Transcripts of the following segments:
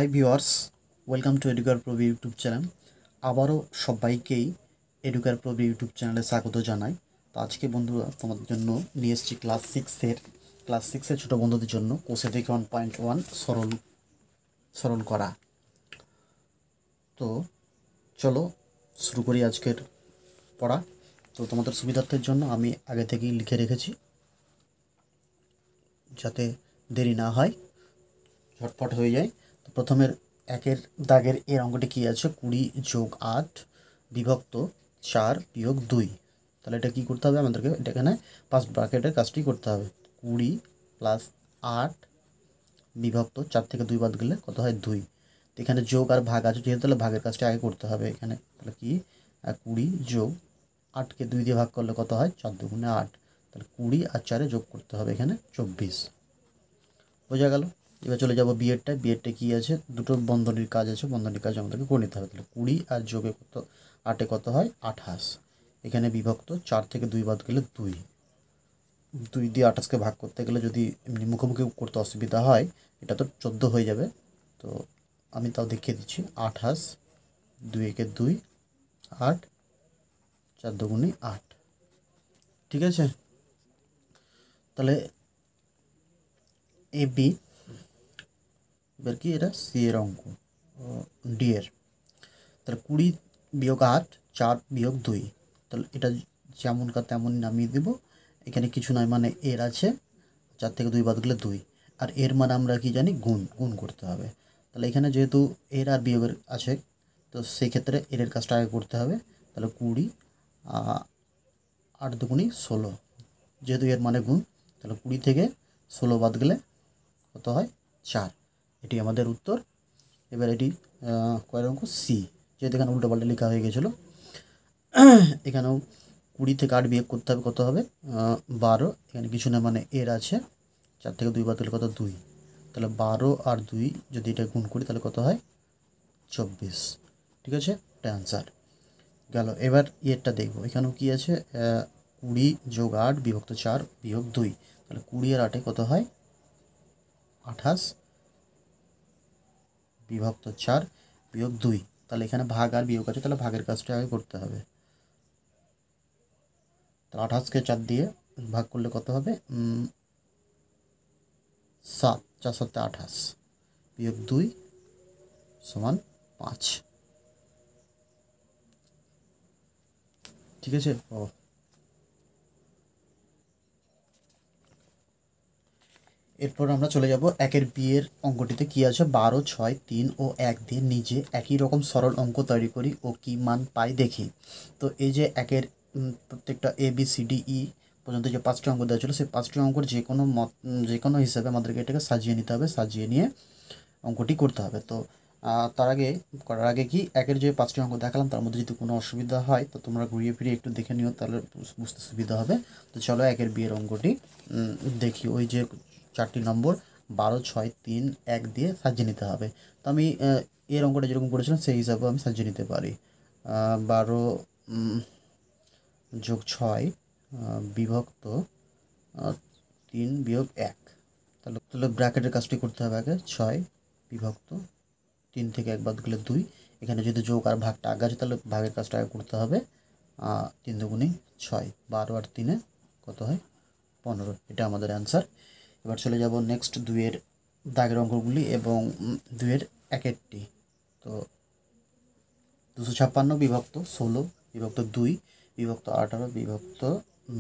High viewers, welcome to এডুকার প্রবি YouTube channel. আবারও সবাইকেই এডুকার প্রবি ইউটিউব চ্যানেলে স্বাগত জানাই। তো আজকে বন্ধুরা তোমাদের জন্য নিয়ে এসেছি ক্লাস সিক্সের ছোটো বন্ধুদের জন্য কোষে থেকে 1.1 সরল করা। তো চলো শুরু করি আজকের পড়া। তো তোমাদের সুবিধার্থের জন্য আমি আগে থেকেই লিখে রেখেছি যাতে দেরি না হয়, ঝটপট হয়ে যায়। তো প্রথমের একের দাগের এর অঙ্কটি কী আছে, 20 যোগ 8 বিভক্ত 4 বিয়োগ 2। তাহলে এটা কী করতে হবে আমাদেরকে, এটা এখানে ফার্স্ট ব্র্যাকেটের কাজটি করতে হবে। 20 প্লাস 8 বিভক্ত 4 থেকে 2 বাদ গেলে কত হয় 2। তো এখানে যোগ আর ভাগ আছে যেহেতু, তাহলে ভাগের কাজটি আগে করতে হবে এখানে। তাহলে কি 20 যোগ 8কে 2 দিয়ে ভাগ করলে কত হয় 4 দুগুণে 8। তাহলে 20 আর 4 যোগ করতে হবে এখানে 24। বোঝা গেল। এবার চলে যাব বিয়েরটা কী আছে, দুটো বন্ধনীর কাজ আছে, বন্ধনীর কাজ আমাদেরকে করে নিতে হবে। তাহলে 20 আর যোগে কত 8-এ কত হয় 28। এখানে বিভক্ত 4 থেকে 2 বাদ গেলে 2 দিয়ে 28কে ভাগ করতে গেলে যদি এমনি মুখোমুখি করতে অসুবিধা হয়, এটা তো 14 হয়ে যাবে। তো আমি তাও দেখিয়ে দিচ্ছি, 28 2 একে 2 8 4 দুগুণে 8। ঠিক আছে, তাহলে এ বি। এবার কি এটা সি এর অঙ্ক, ডি এর। তাহলে 20 বিয়োগ 8 4 বিয়োগ 2। তাহলে এটা যেমন কার তেমন নামিয়ে দেব। এখানে কিছু নয়, মানে এর আছে 4 থেকে 2 বাদ গেলে 2, আর এর মানে আমরা কি জানি গুণ করতে হবে। তাহলে এখানে যেহেতু এর আর বিয়োগের আছে, তো সেই ক্ষেত্রে এর কাজটা আগে করতে হবে। তাহলে 20 8 দুগুণি 16, যেহেতু এর মানে গুণ, তাহলে 20 থেকে 16 বাদ গেলে কত হয় 4। এটি আমাদের উত্তর। এবার এটি কয়ের অঙ্ক সি, যেহেতু এখানে উল্টো পাল্টা লেখা হয়ে গেছিলো। এখানেও 20 থেকে 8 বিয়োগ করতে হবে, কত হবে 12। এখানে কিছু না, মানে এর আছে 4 থেকে 2 বাদ দিলে কত 2। তাহলে 12 আর 2 যদি এটা গুণ করি তাহলে কত হয় 24। ঠিক আছে, এটা অ্যান্সার গেল। এবার এরটা দেখবো, এখানেও কি আছে 20 যোগ 8 বিভক্ত 4 বিয়োগ 2। তাহলে 20 আর 8-এ কত হয় 28 বিভক্ত 4 বিয়োগ 2। তাহলে এখানে ভাগ আর বিয়োগ আছে, তাহলে ভাগের কাজটা আগে করতে হবে। তাহলে 28কে 4 দিয়ে ভাগ করলে কত হবে 7, 4 7 28 বিয়োগ 2 সমান 5। ঠিক আছে। এরপর আমরা চলে যাব একের বিয়ের অঙ্কটিতে কি আছে, 12 6 3 ও 1 দিয়ে নিজে একই রকম সরল অঙ্ক তৈরি করি ও কি মান পাই দেখি। তো এই যে একের প্রত্যেকটা A B C D E পর্যন্ত যে 5টি অঙ্ক দেওয়া ছিল, সেই 5টি অঙ্কর যে কোনো হিসাবে আমাদেরকে এটাকে সাজিয়ে নিতে হবে, সাজিয়ে নিয়ে অঙ্কটি করতে হবে। তো করার আগে কি একের যে 5টি অঙ্ক দেখালাম তার মধ্যে যদি কোনো অসুবিধা হয় তো তোমরা ঘুরিয়ে ফিরিয়ে একটু দেখে নিও, তাহলে বুঝতে সুবিধা হবে। তো চলো একের বিয়ের অঙ্কটি দেখি। ওই যে 4টি নম্বর 12 6 3 1 দিয়ে সাজিয়ে নিতে হবে। তো আমি এর অঙ্কটা যেরকম করেছিলাম সেই হিসাবে আমি সাজিয়ে নিতে পারি। 12 যোগ 6 বিভক্ত 3 বিয়োগ 1। তাহলে ব্র্যাকেটের কাজটি করতে হবে আগে। 6 বিভক্ত 3 থেকে 1 বাদ গেলে 2। এখানে যদি যোগ আর ভাগটা আগে আছে তাহলে ভাগের কাজটা আগে করতে হবে। 3 দুগুণে 6, 12 আর 3-এ কত হয় 15। এটা আমাদের অ্যান্সার। এবার চলে যাব নেক্সট 2-এর দাগের অঙ্কগুলি এবং 2-এর একেরটি। তো 256 বিভক্ত 16 বিভক্ত 2 বিভক্ত 18 বিভক্ত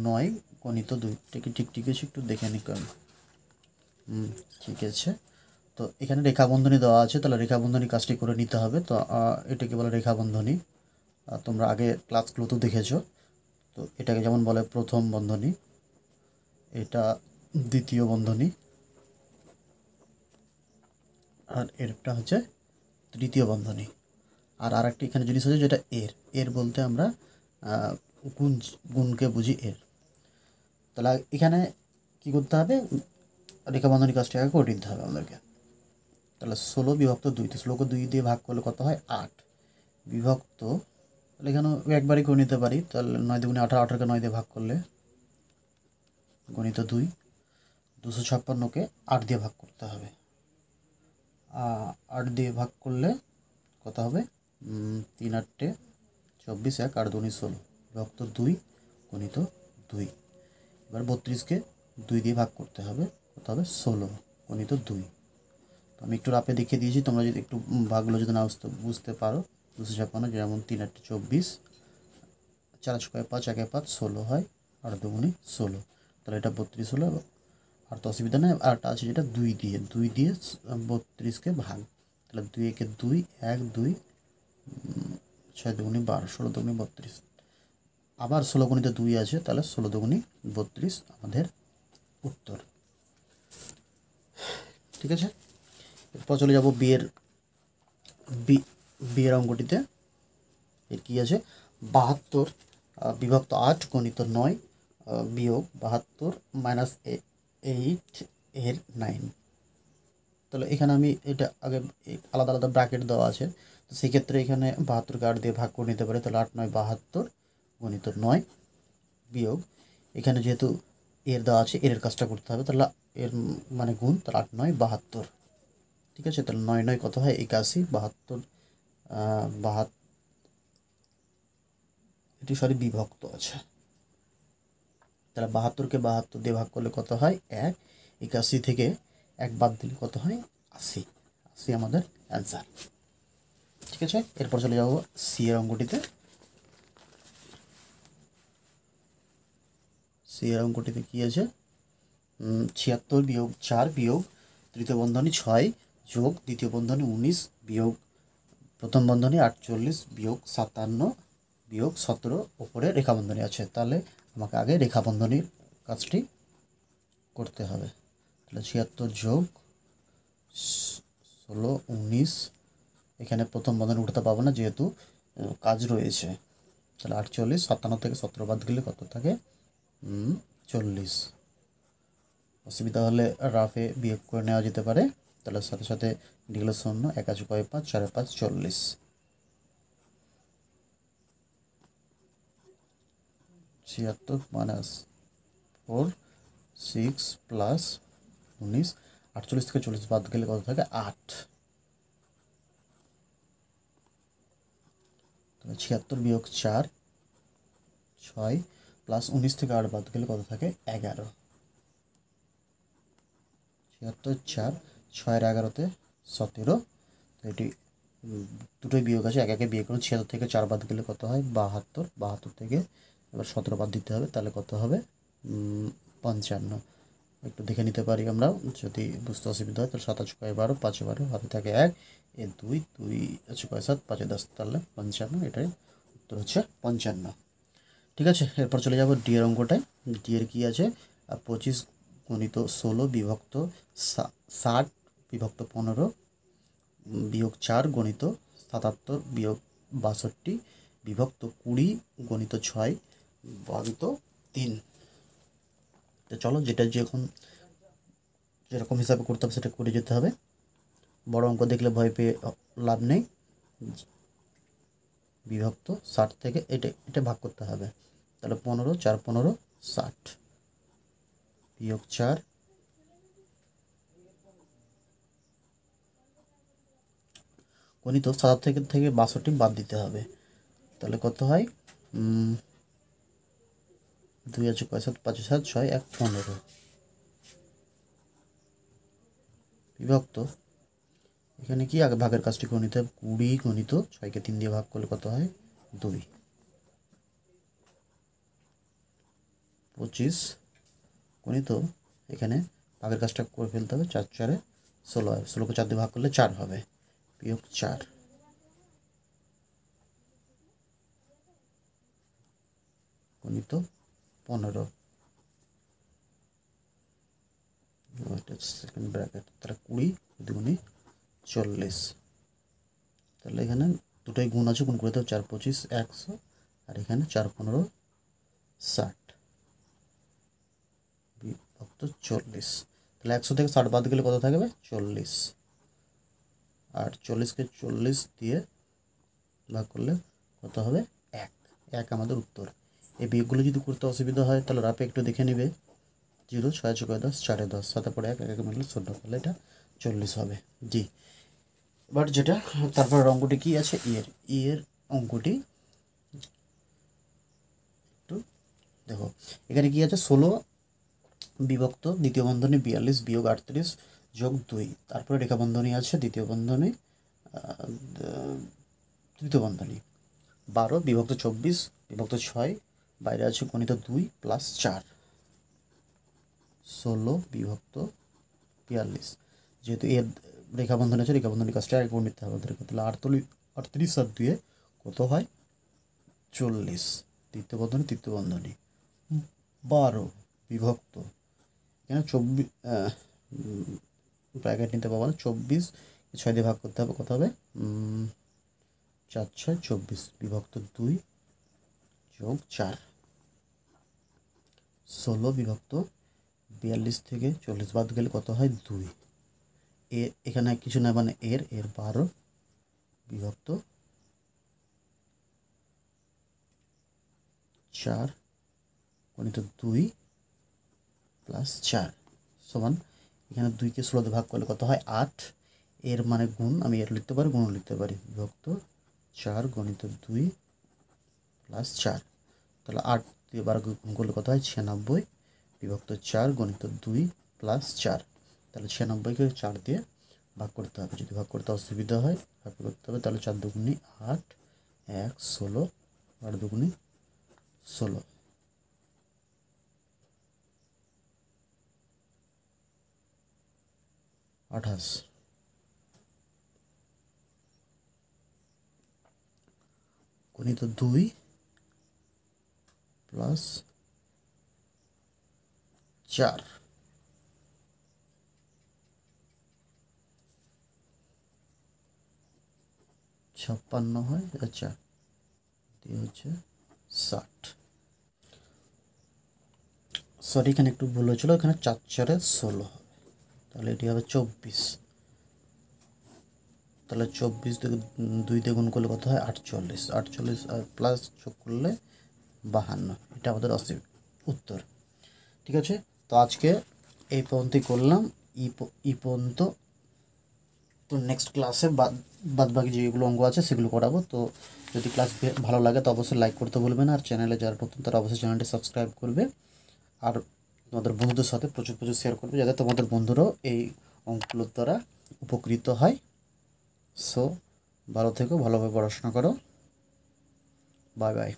9 গণিত 2। এটা কি ঠিক আছে, একটু দেখে নিই কারণ ঠিক আছে। তো এখানে রেখাবন্ধনী দেওয়া আছে, তাহলে রেখাবন্ধনী কাজটি করে নিতে হবে। তো এটাকে বলে রেখাবন্ধনী, তোমরা আগে ক্লাসগুলোতেও দেখেছো। তো এটাকে যেমন বলে প্রথম বন্ধনী, এটা দ্বিতীয় বন্ধনী, আর এরটা হচ্ছে তৃতীয় বন্ধনী। আর আরেকটি এখানে জিনিস আছে যেটা এর বলতে আমরা গুণকে বুঝি এর। তাহলে এখানে কি করতে হবে, রেখাবন্ধনী কাজটি আগে করে নিতে হবে আমাদেরকে। তাহলে 16 বিভক্ত 2, তো 16কে 2 দিয়ে ভাগ করলে কত হয় 8 বিভক্ত, তাহলে এখানেও একবারই করে নিতে পারি। তাহলে 9 দুগুণে 18, 18কে 9 দিয়ে ভাগ করলে গণিত 2। 256কে 8 দিয়ে ভাগ করতে হবে, 8 দিয়ে ভাগ করলে কত হবে 3 8 24 1 8 2 16 বিভক্ত 2 গুণিত 2। এবার 32কে 2 দিয়ে ভাগ করতে হবে, কত হবে 16 গুণিত 2। তো আমি একটু রাপে দেখিয়ে দিয়েছি, তোমরা যদি একটু ভাগগুলো যদি না বুঝতে পারো 256, যেমন 3 8 24, 4 6 5 1 5 16 হয়, 8 2 16, তাহলে এটা 32 হলো। আর তো অসুবিধা নেই, আরটা আছে যেটা 2 দিয়ে 32কে ভাগ, তাহলে 2 একে 2 1 2 6 2 12 16 2 32, আবার 16 গুণিত 2 আছে, তাহলে 16 2 32 আমাদের উত্তর। ঠিক আছে, এরপর চলে যাব বিয়ের অঙ্কটিতে। এর কী আছে 72 বিভক্ত 8 গণিত 9 বিয়োগ 72 মাইনাস 8 এর 9। তাহলে এখানে আমি এটা আগে আলাদা আলাদা ব্র্যাকেট দেওয়া আছে, তো সেক্ষেত্রে এখানে 72কে 8 দিয়ে ভাগ করে নিতে পারে, তাহলে 8 9 72 গণিত 9 বিয়োগ, এখানে যেহেতু এর দেওয়া আছে এর কাজটা করতে হবে, তাহলে এর মানে গুণ, তাহলে 8 9 72। ঠিক আছে, তাহলে 9 9 কত হয় 81, 72 এটি বিভক্ত আছে, তাহলে 72কে 72 দিয়ে ভাগ করলে কত হয় 1, 81 থেকে 1 বাদ দিলে কত হয় 80, 80 আমাদের অ্যান্সার। ঠিক আছে, এরপর চলে যাব সি এর অঙ্কটিতে। সি এর অঙ্কটিতে কী আছে 76 বিয়োগ 4 বিয়োগ তৃতীয় বন্ধনী 6 যোগ দ্বিতীয় বন্ধনী 19 বিয়োগ প্রথম বন্ধনী 48 বিয়োগ 57 বিয়োগ 17 ওপরে রেখাবন্ধনী আছে, তাহলে আমাকে আগে রেখাবন্ধনীর কাজটি করতে হবে। তাহলে 76 যোগ 16 19, এখানে প্রথম বন্ধনী উঠাতে পাবো না যেহেতু কাজ রয়েছে, তাহলে 48, 57 থেকে 17 বাদ গেলে কত থাকে 40। অসুবিধা হলে রাফে বিয়োগ করে নেওয়া যেতে পারে, তাহলে সাথে সাথে ডিগ্রি 0 1 আছে 5 4 5 40, 76 মাইনাস 4 6 প্লাস 19, 48 থেকে 40 বাদ গেলে কত থাকে 8, তাহলে 76 বিয়োগ 4 6 প্লাস 19 থেকে 8 বাদ গেলে কত থাকে 11, 76 4 6 11তে 17, তো এটি দুটোই বিয়োগ আছে, একে বিয়োগ করুন, 76 থেকে 4 বাদ গেলে কত হয় 72, 72 থেকে এবার 17 বাদ দিতে হবে, তাহলে কত হবে 55। একটু দেখে নিতে পারি আমরা যদি বুঝতে অসুবিধা হয়, তাহলে 7 6 12 5 12 হাতে থাকে 1 এ 2 2 6 7 5 10, তাহলে 55, এটাই উত্তর হচ্ছে 55। ঠিক আছে, এরপর চলে যাব ডি এর অঙ্কটায়। ডি এর কী আছে 25 গণিত 16 বিভক্ত 60 বিভক্ত 15 বিয়োগ 4 গণিত 77 বিয়োগ 62 বিভক্ত 20 গণিত 6 ভাগিত 3। তো চলো যেটা যেরকম হিসাবে করতে হবে সেটা করে যেতে হবে, বড় অঙ্ক দেখলে ভয় পেয়ে লাভ নেই। বিভক্ত 60 থেকে এটা ভাগ করতে হবে, তাহলে 15 4 15 60 বিয়োগ 4 গণিত 77 থেকে 62 বাদ দিতে হবে, তাহলে কত হয় 2 আছে 5 7 5 7 6 1 15 বিভক্ত, এখানে কি আগে ভাগের কাজটি করে নিতে হবে, 20 গণিত 6কে 3 দিয়ে ভাগ করলে কত হয় 2, 25 গণিত এখানে ভাগের কাজটা করে ফেলতে হবে, 4 4 16 হয়, 16কে 4 দিয়ে ভাগ করলে 4 হবে, বিয়োগ 4 গণিত 15 সেকেন্ড ব্র্যাকেট, তাহলে 20 2 40, তাহলে এখানে দুটোই গুণ আছে, গুণ করে দেবো 4 25 100, আর এখানে 4 15 60 বিভক্ত 40, তাহলে 100 থেকে 60 বাদ গেলে কত থাকবে 40, আর 40কে 40 দিয়ে ভাগ করলে কত হবে 1 আমাদের উত্তর। এই বিয়োগগুলো যদি করতে অসুবিধা হয় তাহলে রাপে একটু দেখে নেবে, 0 6 6 10 4 10 7 পরে 1 1 মিললে 16, তাহলে এটা 40 হবে। জি, বাট যেটা তারপর অঙ্কটি কি আছে, এর অঙ্কটি একটু দেখো, এখানে কি আছে 16 বিভক্ত দ্বিতীয় বন্ধনী 42 বিয়োগ 38 যোগ 2, তারপরে রেখা বন্ধনী আছে দ্বিতীয় বন্ধনী তৃতীয় বন্ধনী 12 বিভক্ত 24 বিভক্ত 6, বাইরে আছে গণিত 2 প্লাস 4, 16 বিভক্ত 42, যেহেতু এর রেখা বন্ধনী আছে রেখা বন্ধনী কাজটা আগে করে নিতে হবে আমাদেরকে, তাহলে 38 আর 2 কত হয় 40, তৃতীয় বন্ধনী 12 বিভক্ত, এখানে 24 ব্র্যাকেট নিতে পারবো না, 24 6 দিয়ে ভাগ করতে হবে, কত হবে 4 6 24 বিভক্ত 2 যোগ 4, 16 বিভক্ত 42 থেকে 40 বাদ গেলে কত হয় 2, এখানে কিছু না মানে এর 12 বিভক্ত 4 গণিত 2 প্লাস 4 সমান, এখানে 2কে 16 দিয়ে ভাগ করলে কত হয় 8, এর মানে গুণ, আমি এর লিখতে পারি গুণ লিখতে পারি, বিভক্ত 4 গণিত 2 প্লাস 4, তাহলে 8 দিয়ে 12 গুণ করলে কত হয় 96 বিভক্ত 4 গণিত 2 প্লাস 4, তাহলে 96কে 4 দিয়ে ভাগ করতে হবে, যদি ভাগ করতে অসুবিধা হয় ভাগ করতে হবে, তাহলে 4 দুগুণি 8 1 16 8 দুগুণি 16, আঠাশ, গণিত 2 প্লাস 4, 56 হয়, আচ্ছা দিয়ে হচ্ছে 60, সরি এখানে একটু ভুল হয়েছিল, এখানে 4 4 16 হবে, তাহলে এটি হবে 24, তাহলে 24 2 দিয়ে গুণ করলে কত হয় 48, 48 আর প্লাস যোগ করলে 52, এটা আমাদের উত্তর। ঠিক আছে, তো আজকে এই পর্যন্তই করলাম, ই পর্যন্ত, তো নেক্সট ক্লাসে বাদ বাকি যেগুলো অঙ্ক আছে সেগুলো করাবো। তো যদি ক্লাস ভালো লাগে তো অবশ্যই লাইক করতে ভুলবে না, আর চ্যানেলে যারা নতুন তারা অবশ্যই চ্যানেলটি সাবস্ক্রাইব করবে, আর তোমাদের বন্ধুদের সাথে প্রচুর প্রচুর শেয়ার করবে, যাতে তোমাদের বন্ধুরাও এই অঙ্কগুলোর দ্বারা উপকৃত হয়। সো ভালো থেকো, ভালোভাবে পড়াশোনা করো, বাই বাই।